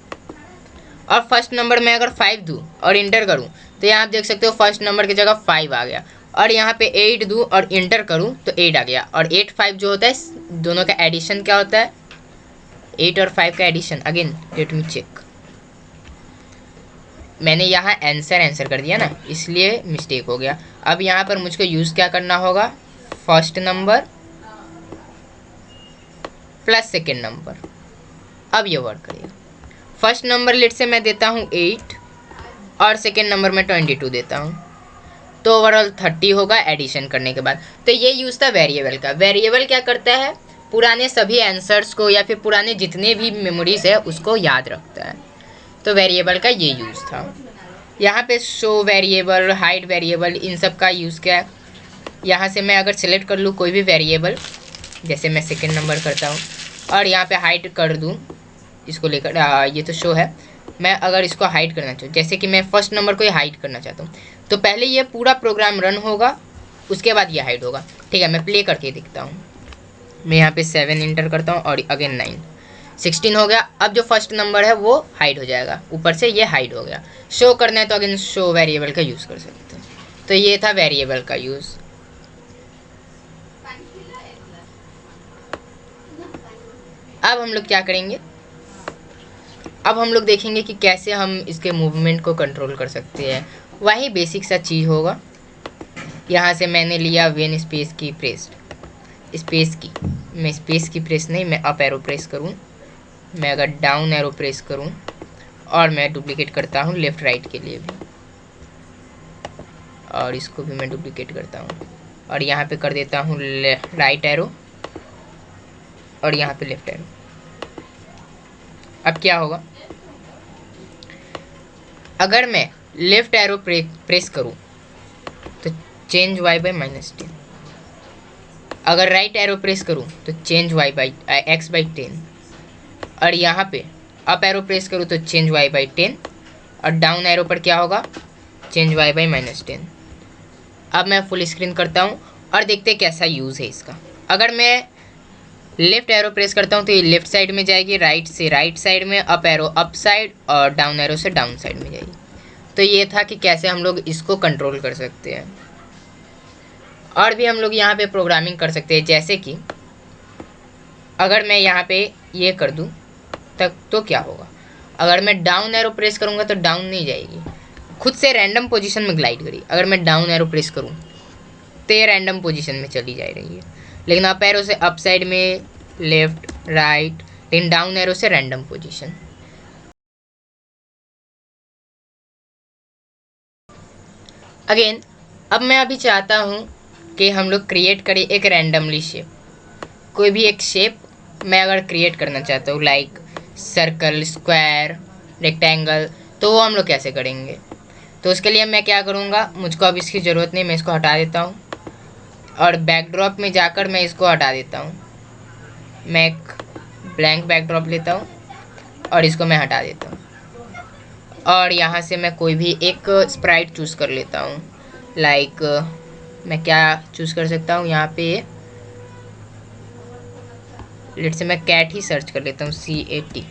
और फर्स्ट नंबर में अगर 5 दूँ और इंटर करूँ तो यहाँ आप देख सकते हो फर्स्ट नंबर की जगह 5 आ गया, और यहाँ पे 8 दूँ और इंटर करूँ तो 8 आ गया, और 8 5 जो होता है दोनों का एडिशन क्या होता है, 8 और 5 का addition. Again let me check, मैंने यहाँ आंसर कर दिया ना, इसलिए मिस्टेक हो गया। अब यहाँ पर मुझको यूज़ क्या करना होगा, first number plus second number. अब ये वर्क करेगा। फर्स्ट नंबर लेट से मैं देता हूँ 8 और सेकेंड नंबर में 22 देता हूँ, तो ओवरऑल 30 होगा एडिशन करने के बाद। तो ये यूज़ था वेरिएबल का। वेरिएबल क्या करता है, पुराने सभी आंसर्स को या फिर पुराने जितने भी मेमोरीज है उसको याद रखता है। तो वेरिएबल का ये यूज़ था। यहाँ पे शो वेरिएबल, हाइड वेरिएबल, इन सब का यूज़ क्या है। यहाँ से मैं अगर सिलेक्ट कर लूँ कोई भी वेरिएबल, जैसे मैं सेकेंड नंबर करता हूँ और यहाँ पे हाइड कर दूँ इसको लेकर, ये तो शो है, मैं अगर इसको हाइड करना चाहूँ, जैसे कि मैं फर्स्ट नंबर को ही हाइड करना चाहता हूँ, तो पहले ये पूरा प्रोग्राम रन होगा, उसके बाद ये हाइड होगा। ठीक है, मैं प्ले करके दिखता हूँ। मैं यहाँ पे 7 इंटर करता हूँ और अगेन 9, 16 हो गया। अब जो फर्स्ट नंबर है वो हाइड हो जाएगा, ऊपर से ये हाइड हो गया। शो करना है तो अगेन शो वेरिएबल का यूज़ कर सकते हैं। तो ये था वेरिएबल का यूज़। अब हम लोग क्या करेंगे, अब हम लोग देखेंगे कि कैसे हम इसके मूवमेंट को कंट्रोल कर सकते हैं। वही बेसिक सा चीज़ होगा। यहाँ से मैंने लिया वेन स्पेस की प्रेस, स्पेस की, मैं स्पेस की प्रेस नहीं, मैं अप एरो प्रेस करूँ, मैं अगर डाउन एरो प्रेस करूँ और मैं डुप्लीकेट करता हूँ लेफ़्ट राइट के लिए भी, और इसको भी मैं डुप्लीकेट करता हूँ और यहाँ पे कर देता हूँ राइट एरो और यहाँ पे लेफ़्ट एरो। अब क्या होगा, अगर मैं लेफ़्ट एरो प्रेस करूँ तो चेंज y बाई -10, अगर राइट एरो प्रेस करूँ तो change y by x by 10, और यहाँ पे अप एरो प्रेस करूँ तो चेंज y बाई 10, और डाउन एरो पर क्या होगा, चेंज y बाई -10। अब मैं फुल स्क्रीन करता हूँ और देखते हैं कैसा यूज़ है इसका। अगर मैं लेफ़्ट एरो प्रेस करता हूँ तो ये लेफ़्ट साइड में जाएगी, राइट से राइट साइड में, अप एरो अप साइड और डाउन एरो से डाउन साइड में जाएगी। तो ये था कि कैसे हम लोग इसको कंट्रोल कर सकते हैं। और भी हम लोग यहाँ पे प्रोग्रामिंग कर सकते हैं, जैसे कि अगर मैं यहाँ पे ये कर दूँ तब तो क्या होगा, अगर मैं डाउन एरो प्रेस करूँगा तो डाउन नहीं जाएगी, खुद से रैंडम पोजीशन में ग्लाइड करी। अगर मैं डाउन एरो प्रेस करूँ तो ये रैंडम पोजीशन में चली जा रही है, लेकिन अप एरो से अप साइड में, लेफ्ट राइट, लेकिन डाउन एरो से रैंडम पोजीशन। अगेन अब मैं अभी चाहता हूँ कि हम लोग क्रिएट करें एक रैंडमली शेप, कोई भी एक शेप मैं अगर क्रिएट करना चाहता हूँ, लाइक सर्कल, स्क्वायर, रेक्टेंगल, तो वो हम लोग कैसे करेंगे। तो उसके लिए मैं क्या करूँगा, मुझको अब इसकी ज़रूरत नहीं, मैं इसको हटा देता हूँ और बैकड्रॉप में जाकर मैं इसको हटा देता हूँ। मैं एक ब्लैंक बैकड्रॉप लेता हूँ और इसको मैं हटा देता हूँ, और यहाँ से मैं कोई भी एक स्प्राइट चूज़ कर लेता हूँ। लाइक मैं क्या चूज़ कर सकता हूँ, यहाँ पे लेट से मैं कैट ही सर्च कर लेता हूँ, CAT,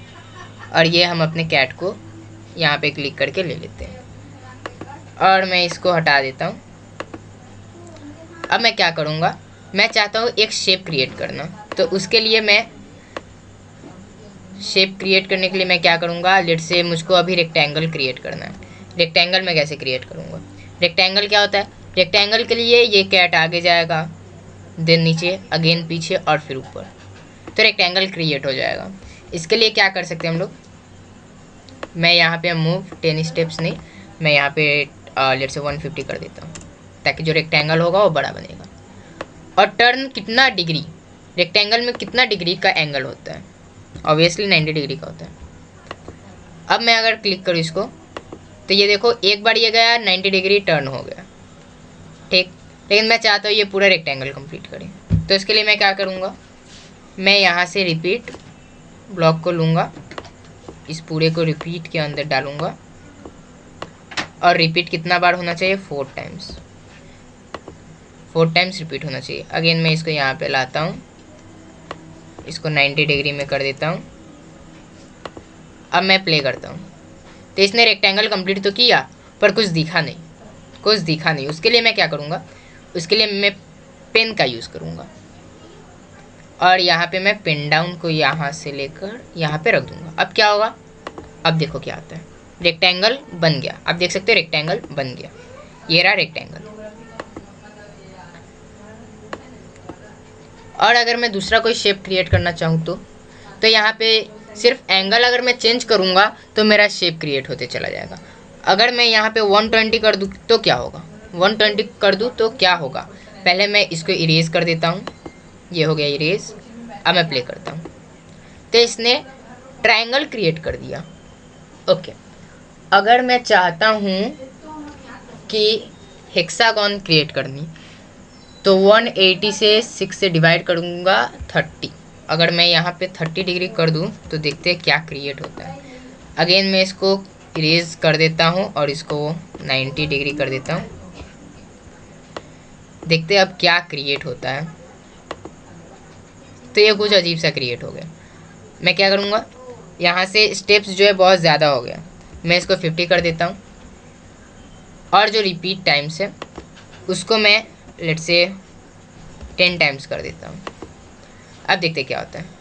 और ये हम अपने कैट को यहाँ पे क्लिक करके ले लेते हैं और मैं इसको हटा देता हूँ। अब मैं क्या करूँगा, मैं चाहता हूँ एक शेप क्रिएट करना, तो उसके लिए मैं शेप क्रिएट करने के लिए मैं क्या करूँगा, लेट से मुझको अभी रेक्टेंगल क्रिएट करना है। रेक्टेंगल मैं कैसे क्रिएट करूँगा, रेक्टेंगल क्या होता है, रेक्टेंगल के लिए ये कैट आगे जाएगा, देन नीचे, अगेन पीछे और फिर ऊपर, तो रेक्टेंगल क्रिएट हो जाएगा। इसके लिए क्या कर सकते हैं हम लोग, मैं यहाँ पे मूव 10 स्टेप्स नहीं, मैं यहाँ पे लेट से 150 कर देता हूँ, ताकि जो रेक्टेंगल होगा वो बड़ा बनेगा। और टर्न कितना डिग्री, रेक्टेंगल में कितना डिग्री का एंगल होता है, ऑब्वियसली 90 डिग्री का होता है। अब मैं अगर क्लिक करूँ इसको तो ये देखो एक बार ये गया 90 डिग्री टर्न हो गया, ठीक। लेकिन मैं चाहता हूँ ये पूरा रेक्टेंगल कंप्लीट करें, तो इसके लिए मैं क्या करूँगा, मैं यहाँ से रिपीट ब्लॉक को लूँगा, इस पूरे को रिपीट के अंदर डालूँगा, और रिपीट कितना बार होना चाहिए, 4 टाइम्स, 4 टाइम्स रिपीट होना चाहिए। अगेन मैं इसको यहाँ पे लाता हूँ, इसको 90 डिग्री में कर देता हूँ। अब मैं प्ले करता हूँ तो इसने रेक्टेंगल कंप्लीट तो किया पर कुछ दिखा नहीं, कुछ दिखा नहीं। उसके लिए मैं क्या करूँगा, उसके लिए मैं पेन का यूज़ करूँगा और यहाँ पे मैं पेन डाउन को यहाँ से लेकर यहाँ पे रख दूँगा। अब क्या होगा, अब देखो क्या आता है, रेक्टेंगल बन गया। आप देख सकते हो रेक्टेंगल बन गया, ये रहा रेक्टेंगल। और अगर मैं दूसरा कोई शेप क्रिएट करना चाहूँ तो यहाँ पे सिर्फ एंगल अगर मैं चेंज करूँगा तो मेरा शेप क्रिएट होते चला जाएगा। अगर मैं यहाँ पे 120 कर दूँ तो क्या होगा, 120 कर दूँ तो क्या होगा, पहले मैं इसको इरेज कर देता हूँ, ये हो गया इरेज। अब मैं प्ले करता हूँ तो इसने ट्रायंगल क्रिएट कर दिया। ओके, अगर मैं चाहता हूँ कि हेक्सागन क्रिएट करनी तो 180 से 6 से डिवाइड करूँगा 30। अगर मैं यहाँ पे 30 डिग्री कर दूँ तो देखते हैं क्या क्रिएट होता है। अगेन मैं इसको इरेज कर देता हूँ और इसको 90 डिग्री कर देता हूँ, देखते हैं अब क्या क्रिएट होता है। तो ये कुछ अजीब सा क्रिएट हो गया। मैं क्या करूँगा, यहाँ से स्टेप्स जो है बहुत ज़्यादा हो गया, मैं इसको 50 कर देता हूँ और जो रिपीट टाइम्स है उसको मैं लेट्स से 10 टाइम्स कर देता हूँ। अब देखते क्या होता है।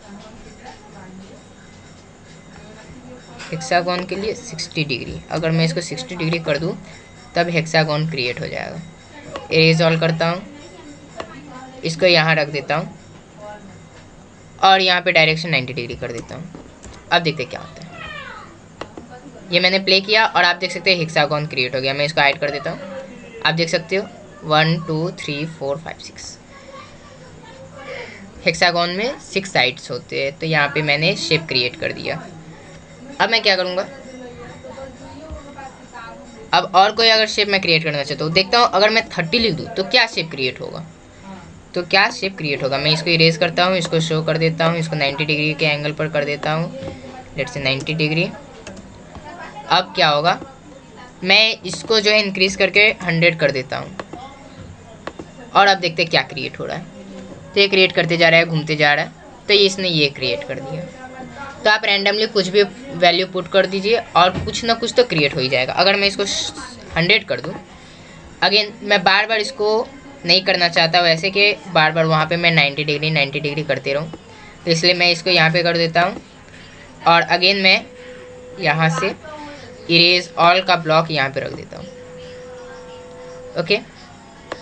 हेक्सागोन के लिए 60 डिग्री, अगर मैं इसको 60 डिग्री कर दूँ तब हेक्सागोन क्रिएट हो जाएगा। इरेज ऑल करता हूँ, इसको यहाँ रख देता हूँ और यहाँ पे डायरेक्शन 90 डिग्री कर देता हूँ। अब देखते क्या होता है। ये मैंने प्ले किया और आप देख सकते हैं हेक्सागोन क्रिएट हो गया। मैं इसको ऐड कर देता हूँ। आप देख सकते हो 1 2 3 4 5 6 हेक्सागोन में 6 साइड्स होते हैं। तो यहाँ पे मैंने शेप क्रिएट कर दिया। अब मैं क्या करूँगा, अब और कोई अगर शेप मैं क्रिएट करना चाहता हूँ, देखता हूँ अगर मैं 30 लिख दूँ तो क्या शेप क्रिएट होगा। तो क्या शेप क्रिएट होगा, मैं इसको इरेज करता हूँ, इसको शो कर देता हूँ, इसको 90 डिग्री के एंगल पर कर देता हूँ, लेट्स से 90 डिग्री। अब क्या होगा, मैं इसको जो है इंक्रीज करके 100 कर देता हूँ और अब देखते हैं क्या क्रिएट हो रहा है। तो ये क्रिएट करते जा रहा है, घूमते जा रहा है, तो इसने ये क्रिएट कर दिया। तो आप रैंडमली कुछ भी वैल्यू पुट कर दीजिए और कुछ ना कुछ तो क्रिएट हो ही जाएगा। अगर मैं इसको 100 कर दूँ, अगेन मैं बार बार इसको नहीं करना चाहता वैसे कि बार बार वहाँ पे मैं 90 डिग्री करते रहूँ, तो इसलिए मैं इसको यहाँ पे कर देता हूँ और अगेन मैं यहाँ से इरेज ऑल का ब्लॉक यहाँ पे रख देता हूँ। ओके,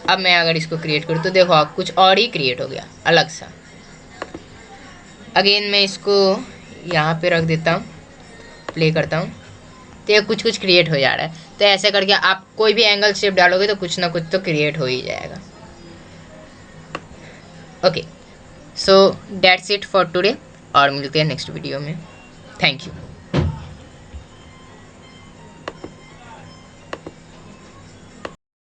अब मैं अगर इसको क्रिएट करूँ तो देखो आप कुछ और ही क्रिएट हो गया अलग सा। अगेन मैं इसको यहाँ पे रख देता हूँ, प्ले करता हूँ, तो ये कुछ कुछ क्रिएट हो जा रहा है। तो ऐसे करके आप कोई भी एंगल शेप डालोगे तो कुछ ना कुछ तो क्रिएट हो ही जाएगा। Okay, so that's it for today और मिलते हैं नेक्स्ट वीडियो में। Thank you.